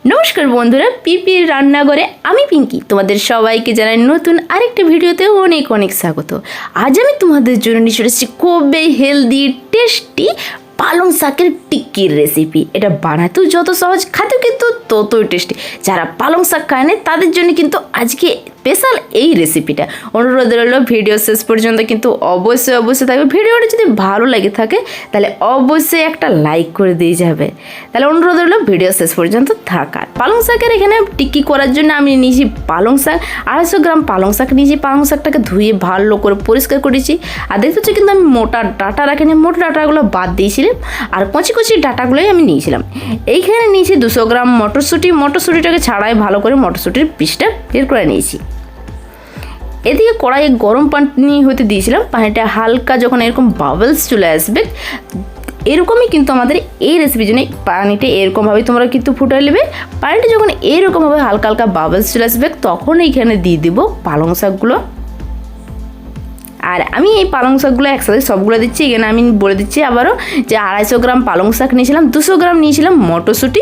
নমস্কার বন্ধুরা, পিপির রান্নাঘরে আমি পিঙ্কি তোমাদের সবাইকে জানাই নতুন আরেকটা ভিডিওতে অনেক অনেক স্বাগত। আজ আমি তোমাদের জন্য নিয়ে এসেছি খুবই হেলদি টেস্টি পালং শাকের টিক্কির রেসিপি। এটা বানাতেও যত সহজ, খেতেও কিন্তু ততই টেস্টি। যারা পালং শাক খায় না তাদের জন্য কিন্তু আজকে স্পেশাল এই রেসিপিটা। অনুরোধ রইল ভিডিও শেষ পর্যন্ত কিন্তু অবশ্যই থাকবে। ভিডিওটা যদি ভালো লাগে থাকে তাহলে অবশ্যই একটা লাইক করে দিয়ে যাবে। তাহলে অনুরোধ রইল ভিডিও শেষ পর্যন্ত থাকার। পালং শাকের এখানে টিক্কি করার জন্য আমি নিয়েছি পালং শাক, 250 গ্রাম পালং শাক নিয়েছি। পালং শাকটাকে ধুয়ে ভালো করে পরিষ্কার করেছি। আর দেখতে হচ্ছে কিন্তু আমি মোটা ডাটা রাখিনি, মোটা ডাটাগুলো বাদ দিয়েছিলাম আর কচি কচি ডাটাগুলোই আমি নিয়েছিলাম। এইখানে নিয়েছি 200 গ্রাম মটরশুঁটি। মটরশুঁটিটাকে ছাড়াই ভালো করে মটরশুঁটির পিসটা বের করে নিয়েছি। এদিকে কড়াইয়ে গরম পানি হতে দিয়েছিলাম। পানিটা হালকা যখন এরকম বাবলস চলে আসবে, এরকমই কিন্তু আমাদের এই রেসিপির জন্য পানিটা এরকমভাবেই তোমরা কিন্তু ফুটিয়ে নেবে। পানিটা যখন এরকমভাবে হালকা হালকা বাবলস চলে আসবে তখন এইখানে দিয়ে দেবো পালং শাকগুলো। আর আমি এই পালং শাকগুলো একসাথে সবগুলো দিচ্ছি। এখানে আমি বলে দিচ্ছি আবারও যে 250 গ্রাম পালং শাক নিয়েছিলাম, 200 গ্রাম নিয়েছিলাম মটরশুঁটি।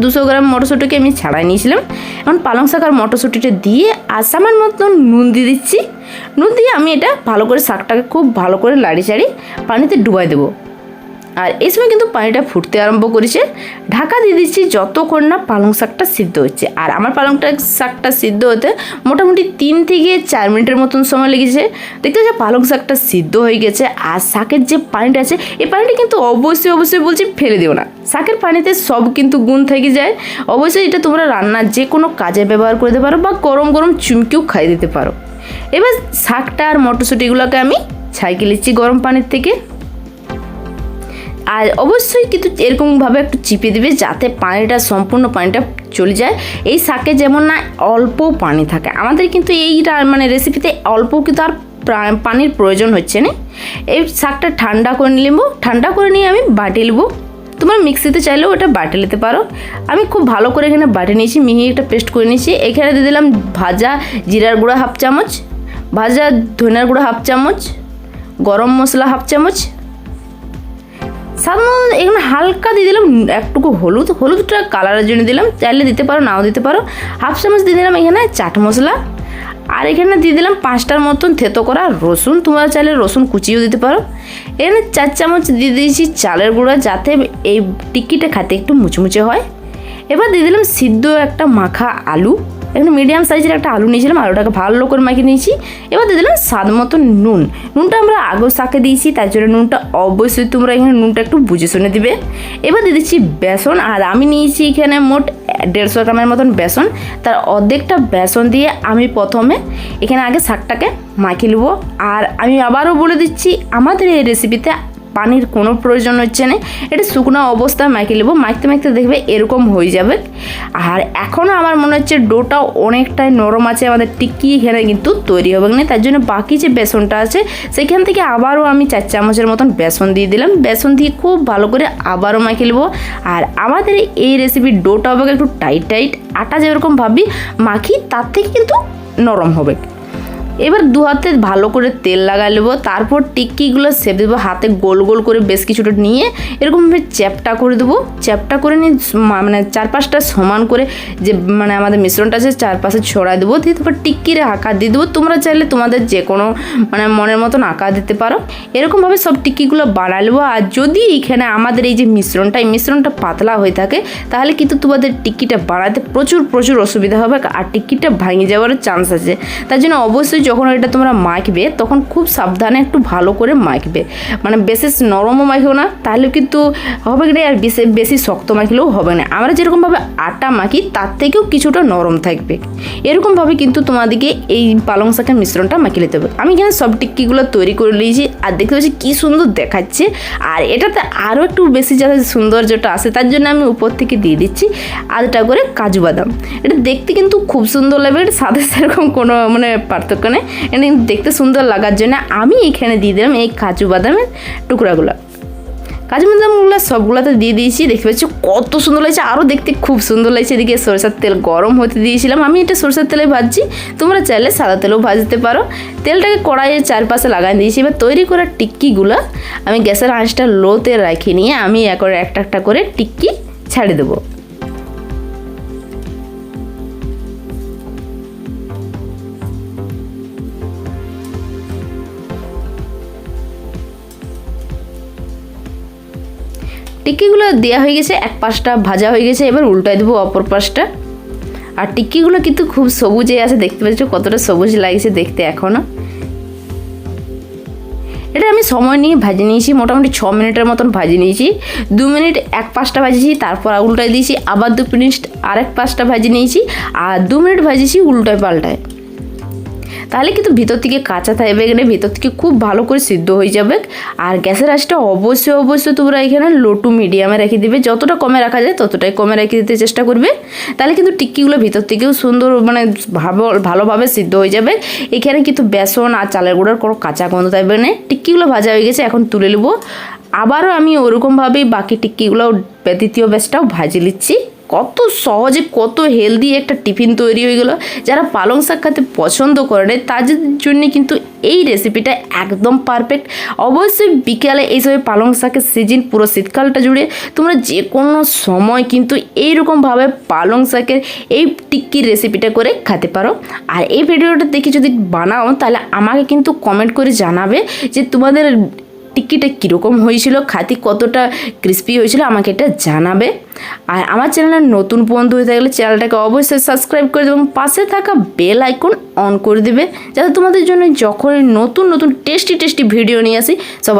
200 গ্রাম মটরশুঁটিকে আমি ছাড়াই নিয়েছিলাম। এখন পালং শাক আর মটরশুঁটিটা দিয়ে আর সামান্য মতন নুন দিয়ে দিচ্ছি। নুন দিয়ে আমি এটা ভালো করে শাকটাকে খুব ভালো করে লাড়ি চাড়ি পানিতে ডুবাই দেবো। আর এই সময় কিন্তু পানিটা ফুটতে আরম্ভ করেছে। ঢাকা দিয়ে দিচ্ছি যতক্ষণ না পালং শাকটা সিদ্ধ হচ্ছে। আর আমার পালংটা শাকটা সিদ্ধ হতে মোটামুটি 3 থেকে 4 মিনিটের মতন সময় লেগেছে। দেখতে পাচ্ছি পালং শাকটা সিদ্ধ হয়ে গেছে। আর শাকের যে পানিটা আছে এই পানিটা কিন্তু অবশ্যই বলছি ফেলে দিও না। শাকের পানিতে সব কিন্তু গুণ থেকে যায়। অবশ্যই এটা তোমরা রান্নার যে কোনো কাজে ব্যবহার করে দিতে পারো বা গরম গরম চুমকিও খাইয়ে দিতে পারো। এবার শাকটা আর মটরশুঁটিগুলোকে আমি ছাইকে নিচ্ছি গরম পানির থেকে। আর অবশ্যই কিন্তু এরকমভাবে একটু চিপে দিবে যাতে পানিটা সম্পূর্ণ পানিটা চলে যায়। এই শাকে যেমন না অল্প পানি থাকে, আমাদের কিন্তু এইটা মানে রেসিপিতে অল্প কিন্তু আর পানির প্রয়োজন হচ্ছে না। এই শাকটা ঠান্ডা করে নেব। ঠান্ডা করে নিয়ে আমি বাটি নেব। তোমরা মিক্সিতে চাইলেও এটা বাটি নিতে পারো। আমি খুব ভালো করে এখানে বাটি নিয়েছি, মিহি একটা পেস্ট করে নিয়েছি। এখানে দিয়ে দিলাম ভাজা জিরার গুঁড়া 1/2 চামচ, ভাজা ধনিয়ার গুঁড়া 1/2 চামচ, গরম মশলা 1/2 চামচ, সাধারণত এখানে হালকা দিয়ে দিলাম একটুকু হলুদটা কালারের জন্য দিলাম, চাইলে দিতে পারো নাও দিতে পারো। 1/2 চামচ দিয়ে দিলাম এখানে চাট মশলা। আর এখানে দিয়ে দিলাম 5টার মতন থেতো করা রসুন, তোমরা চাইলে রসুন কুচিও দিতে পারো। এখানে 4 চামচ দিয়ে দিয়েছি চালের গুঁড়া যাতে এই টিক্কিটা খেতে একটু মুচমুচে হয়। এবার দিয়ে দিলাম সিদ্ধ একটা মাখা আলু। এখানে মিডিয়াম সাইজের একটা আলু নিয়েছিলাম, আলুটাকে ভালো করে মাখিয়ে নিয়েছি। এবার দিয়ে দিলাম স্বাদ মতো নুন। নুনটা আমরা আগেও শাকে দিয়েছি, তার জন্য নুনটা অবশ্যই তোমরা এখানে নুনটা একটু বুঝে শুনে দিবে। এবার দিয়ে দিচ্ছি বেসন। আর আমি নিয়েছি এখানে মোট 150 গ্রামের মতন বেসন। তার অর্ধেকটা বেসন দিয়ে আমি প্রথমে এখানে আগে শাকটাকে মাখিয়ে নেবো। আর আমি আবারও বলে দিচ্ছি আমাদের এই রেসিপিতে পানির কোনো প্রয়োজন হচ্ছে না। এটা শুকনো অবস্থায় মাখিয়ে নেবো। মাখতে দেখবে এরকম হয়ে যাবে। আর এখনও আমার মনে হচ্ছে ডোটা অনেকটাই নরম আছে, আমাদের টিক্কি এখানে কিন্তু তৈরি হবে না। তার জন্য বাকি যে বেসনটা আছে সেখান থেকে আবারও আমি 4 চামচের মতন বেসন দিয়ে দিলাম। বেসন দিয়ে খুব ভালো করে আবারও মাখিয়ে নেবো। আর আমাদের এই রেসিপির ডোটা হবে একটু টাইট, আটা যেরকম ভাবি মাখি তার থেকে কিন্তু নরম হবে। এবার 2 হাতে ভালো করে তেল লাগাই নেবো। তারপর টিক্কিগুলো সেপ দেবো হাতে গোল গোল করে বেশ কিছুটা নিয়ে এরকমভাবে চ্যাপটা করে দেবো। চ্যাপটা করে নিয়ে মানে 4-5টা সমান করে যে মানে আমাদের মিশ্রণটা আছে চারপাশে ছড়াই দেবো। দিয়ে তারপর টিক্কির আকার দিয়ে দেবো। তোমরা চাইলে তোমাদের যে কোনো মানে মনের মতন আকার দিতে পারো। এরকমভাবে সব টিক্কিগুলো বানাই নেবো। আর যদি এখানে আমাদের এই যে মিশ্রণটা পাতলা হয়ে থাকে তাহলে কিন্তু তোমাদের টিক্কিটা বানাতে প্রচুর অসুবিধা হবে আর টিক্কিটা ভেঙে যাওয়ার চান্স আছে। তার জন্য অবশ্যই যখন এটা তোমরা মাখবে তখন খুব সাবধানে একটু ভালো করে মাখবে। মানে বেশি নরমও মাখিও না, তাহলে কিন্তু হবে না। আর বেশি শক্ত মাখলেও হবে না। আমরা যেরকমভাবে আটা মাখি তার থেকেও কিছুটা নরম থাকবে। এরকমভাবে কিন্তু তোমাদেরকে এই পালং শাকের মিশ্রণটা মাখিয়ে নিতে হবে। আমি এখানে সব টিক্কিগুলো তৈরি করে নিয়েছি। আর দেখতে পাচ্ছি কী সুন্দর দেখাচ্ছে। আর এটাতে আরও একটু বেশি যাতে সৌন্দর্যটা আসে তার জন্য আমি উপর থেকে দিয়ে দিচ্ছি আধটা করে কাজু বাদাম। এটা দেখতে কিন্তু খুব সুন্দর লাগবে। এটা সাথে সেরকম কোনো মানে পার্থক্য নেই। এটা দেখতে সুন্দর লাগার জন্য আমি এখানে দিয়ে দিলাম এই কাজু বাদামের টুকরাগুলো। কাজু বাদামগুলো সবগুলোতে দিয়ে দিয়েছি। দেখতে পাচ্ছি কত সুন্দর লাগছে, আরও দেখতে খুব সুন্দর লাগছে। এদিকে সরষের তেল গরম হতে দিয়েছিলাম। আমি এটা সরষের তেলে ভাজছি, তোমরা চাইলে সাদা তেলেও ভাজতে পারো। তেলটাকে কড়াইয়ের চারপাশে লাগাই দিয়েছি। এবার তৈরি করা টিক্কিগুলো আমি গ্যাসের আঁচটা লোতে রেখে নিয়ে আমি একটা করে টিক্কি ছাড়িয়ে দেবো। টিক্কিগুলো দেওয়া হয়ে গেছে, এক পাশটা ভাজা হয়ে গেছে, এবার উল্টাই দেবো অপর পাশটা। আর টিক্কিগুলো কিন্তু খুব সবুজে আছে, দেখতে পাচ্ছ কতটা সবুজ লাগছে দেখতে এখনও। এটা আমি সময় নিয়ে ভাজি নিয়েছি, মোটামুটি 6 মিনিটের মতন ভাজি নিয়েছি। 2 মিনিট এক পাশটা ভাজিছি, তারপর উল্টাই দিয়েছি, আবার 2 মিনিট আরেক পাশটা ভাজি নিয়েছি, আর 2 মিনিট ভাজিছি উল্টায় পাল্টায়। তাহলে কিন্তু ভিতর থেকে কাঁচা থাকবে, এখানে ভিতর থেকে খুব ভালো করে সিদ্ধ হয়ে যাবে। আর গ্যাসের আঁচটা অবশ্যই তোমরা এখানে লো টু মিডিয়ামে রেখে দিবে, যতটা কমে রাখা যায় ততটাই কমে রেখে দিতে চেষ্টা করবে। তাহলে কিন্তু টিক্কিগুলো ভিতর থেকেও সুন্দর মানে ভালোভাবে সিদ্ধ হয়ে যাবে। এখানে কিন্তু বেসন আর চালের গুঁড়োর কোনো কাঁচা গন্ধ থাকবে না। টিক্কিগুলো ভাজা হয়ে গেছে, এখন তুলে নেবো। আবারও আমি ওরকমভাবেই বাকি টিক্কিগুলো দ্বিতীয় ব্যাচটাও ভাজি নিচ্ছি। কত সহজে কত হেলদি একটা টিফিন তৈরি হয়ে গেল। যারা পালং শাক খেতে পছন্দ করে না তাদের জন্য কিন্তু এই রেসিপিটা একদম পারফেক্ট। অবশ্যই বিকালে এই সময় পালং শাকের সিজন, পুরো শীতকালটা জুড়ে তোমরা যে কোনো সময় কিন্তু এইরকমভাবে পালং শাকের এই টিক্কির রেসিপিটা করে খেতে পারো। আর এই ভিডিওটা দেখে যদি বানাও তাহলে আমাকে কিন্তু কমেন্ট করে জানাবে যে তোমাদের টিক্কিটা কীরকম হয়েছিল, খাতি কতটা ক্রিস্পি হয়েছিল, আমাকে এটা জানাবে। আর আমার চ্যানেলের নতুন বন্ধু হয়ে থাকলে চ্যানেলটাকে অবশ্যই সাবস্ক্রাইব করে দেবে এবং পাশে থাকা বেল আইকন অন করে দেবে, যাতে তোমাদের জন্য যখন নতুন টেস্টি ভিডিও নিয়ে আসি সবাই